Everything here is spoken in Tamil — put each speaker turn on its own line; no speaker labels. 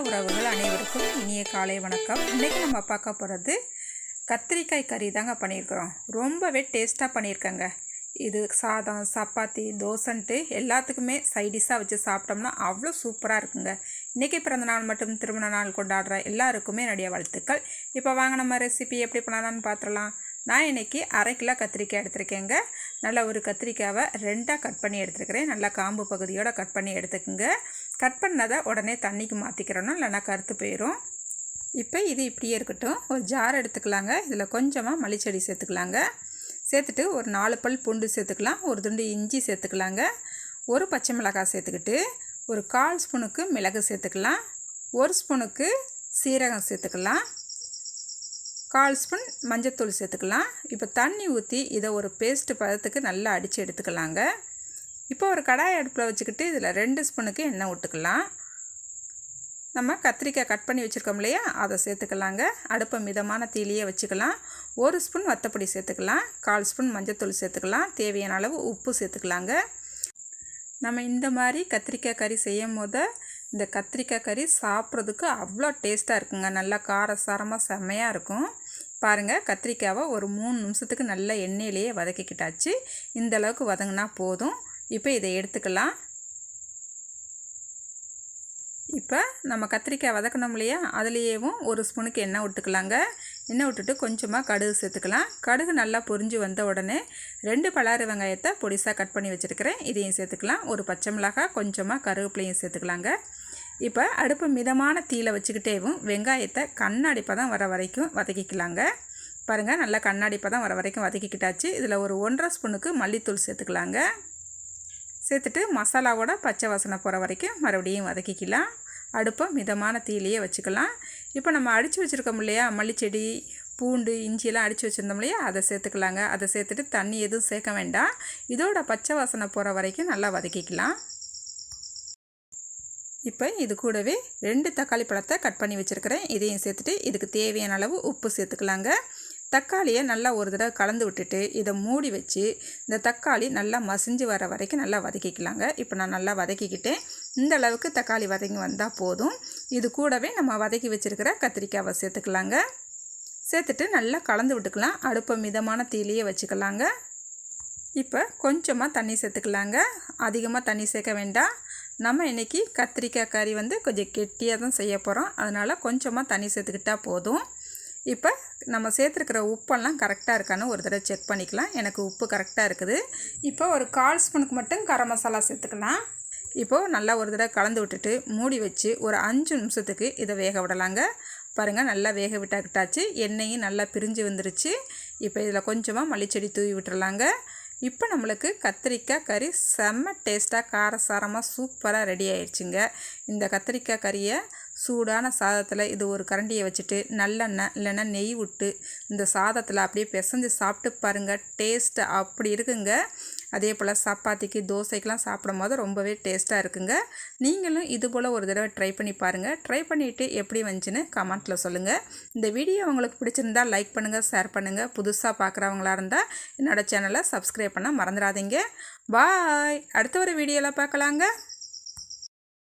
உறவுகள் அனைவருக்கும் இனிய காலை வணக்கம். இன்றைக்கி நம்ம பார்க்க போகிறது கத்திரிக்காய் கறி தாங்க பண்ணியிருக்கிறோம். ரொம்பவே டேஸ்ட்டாக பண்ணியிருக்கேங்க. இது சாதம், சப்பாத்தி, தோசைன்ட்டு எல்லாத்துக்குமே சைடிஷாக வச்சு சாப்பிட்டோம்னா அவ்வளோ சூப்பராக இருக்குங்க. இன்றைக்கி பிறந்த நாள் மற்றும் திருமண நாள் கொண்டாடுற எல்லாருக்குமே என்னுடைய வாழ்த்துக்கள். இப்போ வாங்க நம்ம ரெசிபி எப்படி பண்ணலான்னு பார்த்துடலாம். நான் இன்றைக்கி 1/2 கிலோ கத்திரிக்காய் எடுத்துருக்கேங்க. நல்லா ஒரு கத்திரிக்காவை 2ஆக கட் பண்ணி எடுத்துருக்கிறேன். நல்லா காம்பு பகுதியோடு கட் பண்ணி எடுத்துக்குங்க. கட் பண்ணதை உடனே தண்ணிக்கு மாற்றிக்கிறோன்னா இல்லைனா கருத்து போயிடும். இப்போ இது இப்படியே இருக்கட்டும். ஒரு ஜார் எடுத்துக்கலாங்க. இதில் கொஞ்சமாக மல்லிச்செடி சேர்த்துக்கலாங்க. சேர்த்துட்டு ஒரு 4 பல் பூண்டு சேர்த்துக்கலாம். ஒரு துண்டு இஞ்சி சேர்த்துக்கலாங்க. ஒரு பச்சை மிளகாய் சேர்த்துக்கிட்டு ஒரு 1/4 ஸ்பூனுக்கு மிளகு சேர்த்துக்கலாம். 1 ஸ்பூனுக்கு சீரகம் சேர்த்துக்கலாம். 1/4 ஸ்பூன் மஞ்சத்தூள் சேர்த்துக்கலாம். இப்போ தண்ணி ஊற்றி இதை ஒரு பேஸ்ட்டு பதத்துக்கு நல்லா அடித்து எடுத்துக்கலாங்க. இப்போ ஒரு கடாய் அடுப்பில் வச்சுக்கிட்டு இதில் 2 ஸ்பூனுக்கு எண்ணெய் விட்டுக்கலாம். நம்ம கத்திரிக்காய் கட் பண்ணி வச்சுருக்கோம் இல்லையா, அதை சேர்த்துக்கலாங்க. அடுப்பை மிதமான தீயிலேயே வச்சுக்கலாம். 1 ஸ்பூன் வத்தப்பொடி சேர்த்துக்கலாம். 1/4 ஸ்பூன் மஞ்சத்தூள் சேர்த்துக்கலாம். தேவையான அளவு உப்பு சேர்த்துக்கலாங்க. நம்ம இந்த மாதிரி கத்திரிக்காய் கறி செய்யும் போது இந்த கத்திரிக்காய் கறி சாப்பிட்றதுக்கு அவ்வளோ டேஸ்ட்டாக இருக்குங்க. நல்லா காரசாரமாக செம்மையாக இருக்கும். பாருங்கள், கத்திரிக்காவை ஒரு 3 நிமிஷத்துக்கு நல்லா எண்ணெயிலேயே வதக்கிக்கிட்டாச்சு. இந்த அளவுக்கு வதங்கினா போதும். இப்போ இதை எடுத்துக்கலாம். இப்போ நம்ம கத்திரிக்காய் வதக்கணும் இல்லையா, அதுலேயேவும் 1 ஸ்பூனுக்கு எண்ணெய் விட்டுக்கலாங்க. எண்ணெய் விட்டுட்டு கொஞ்சமாக கடுகு சேர்த்துக்கலாம். கடுகு நல்லா பொரிஞ்சு வந்த உடனே 2 பல்லாரி வெங்காயத்தை பொடிசாக கட் பண்ணி வச்சுருக்கிறேன். இதையும் சேர்த்துக்கலாம். ஒரு பச்சை மிளகாய், கொஞ்சமாக கருவேப்பிலையும் சேர்த்துக்கலாங்க. இப்போ அடுப்பு மிதமான தீயில வச்சுக்கிட்டேவும் வெங்காயத்தை கண்ணாடி பதம் வர வரைக்கும் வதக்கிக்கலாங்க. பாருங்கள், நல்லா கண்ணாடி பதம் வர வரைக்கும் வதக்கிக்கிட்டாச்சு. இதில் ஒரு 1/2 ஸ்பூனுக்கு மல்லித்தூள் சேர்த்துக்கலாங்க. சேர்த்துட்டு மசாலாவோட பச்சை வாசனை போகிற வரைக்கும் மறுபடியும் வதக்கிக்கலாம். அடுப்பை மிதமான தீயிலேயே வச்சுக்கலாம். இப்போ நம்ம அடித்து வச்சுருக்கோம் இல்லையா, மல்லிச்செடி, பூண்டு, இஞ்சியெல்லாம் அடித்து வச்சுருந்தோம் இல்லையா, அதை சேர்த்துக்கலாங்க. அதை சேர்த்துட்டு தண்ணி எதுவும் சேர்க்க வேண்டாம். இதோட பச்சை வாசனை போகிற வரைக்கும் நல்லா வதக்கிக்கலாம். இப்போ இது கூடவே 2 தக்காளி பழத்தை கட் பண்ணி வச்சுருக்கிறேன். இதையும் சேர்த்துட்டு இதுக்கு தேவையான அளவு உப்பு சேர்த்துக்கலாங்க. தக்காளியை நல்லா ஒரு தடவை கலந்து விட்டுட்டு இதை மூடி வச்சு இந்த தக்காளி நல்லா மசிஞ்சு வர வரைக்கும் நல்லா வதக்கிக்கலாங்க. இப்போ நான் நல்லா வதக்கிக்கிட்டேன். இந்த அளவுக்கு தக்காளி வதங்கி வந்தால் போதும். இது கூடவே நம்ம வதக்கி வச்சுருக்கிற கத்திரிக்காவை சேர்த்துக்கலாங்க. சேர்த்துட்டு நல்லா கலந்து விட்டுக்கலாம். அடுப்பை மிதமான தீயிலேயே வச்சுக்கலாங்க. இப்போ கொஞ்சமாக தண்ணி சேர்த்துக்கலாங்க. அதிகமாக தண்ணி சேர்க்க வேண்டாம். நம்ம இன்றைக்கி கத்திரிக்காய் கறி கொஞ்சம் கெட்டியாக தான் செய்ய போகிறோம். அதனால் கொஞ்சமாக தண்ணி சேர்த்துக்கிட்டால் போதும். இப்போ நம்ம சேர்த்துருக்கிற உப்பெல்லாம் கரெக்டாக இருக்கான்னு ஒரு தடவை செக் பண்ணிக்கலாம். எனக்கு உப்பு கரெக்டாக இருக்குது. இப்போ ஒரு 1/4 ஸ்பூனுக்கு மட்டும் கரம் மசாலா சேர்த்துக்கலாம். இப்போது நல்லா ஒரு தடவை கலந்து விட்டுட்டு மூடி வச்சு ஒரு 5 நிமிஷத்துக்கு இதை வேக விடலாங்க. பாருங்கள், நல்லா வேக விட்டாக்கிட்டாச்சு. எண்ணெயும் நல்லா பிரிஞ்சு வந்துருச்சு. இப்போ இதில் கொஞ்சமாக மல்லிச்செடி தூவி விட்டுறலாங்க. இப்போ நம்மளுக்கு கத்திரிக்காய் கறி செம்ம டேஸ்ட்டாக காரசாரமாக சூப்பராக ரெடி ஆயிடுச்சுங்க. இந்த கத்திரிக்காய் கறியை சூடான சாதத்தில் இது ஒரு கரண்டியை வச்சுட்டு நல்லெண்ணெய் இல்லைன்னா நெய் விட்டு இந்த சாதத்தில் அப்படியே பிசைஞ்சு சாப்பிட்டு பாருங்கள். டேஸ்ட்டு அப்படி இருக்குங்க. அதே போல் சப்பாத்திக்கு, தோசைக்கெலாம் சாப்பிடும் போது ரொம்பவே டேஸ்ட்டாக இருக்குங்க. நீங்களும் இது போல் ஒரு தடவை ட்ரை பண்ணி பாருங்கள். ட்ரை பண்ணிவிட்டு எப்படி வந்துச்சுன்னு கமெண்ட்டில் சொல்லுங்கள். இந்த வீடியோ உங்களுக்கு பிடிச்சிருந்தால் லைக் பண்ணுங்கள், ஷேர் பண்ணுங்கள். புதுசாக பார்க்குறவங்களா இருந்தால் என்னோடய சேனலை சப்ஸ்கிரைப் பண்ண மறந்துடாதீங்க. பாய். அடுத்த ஒரு வீடியோவில் பார்க்கலாங்க.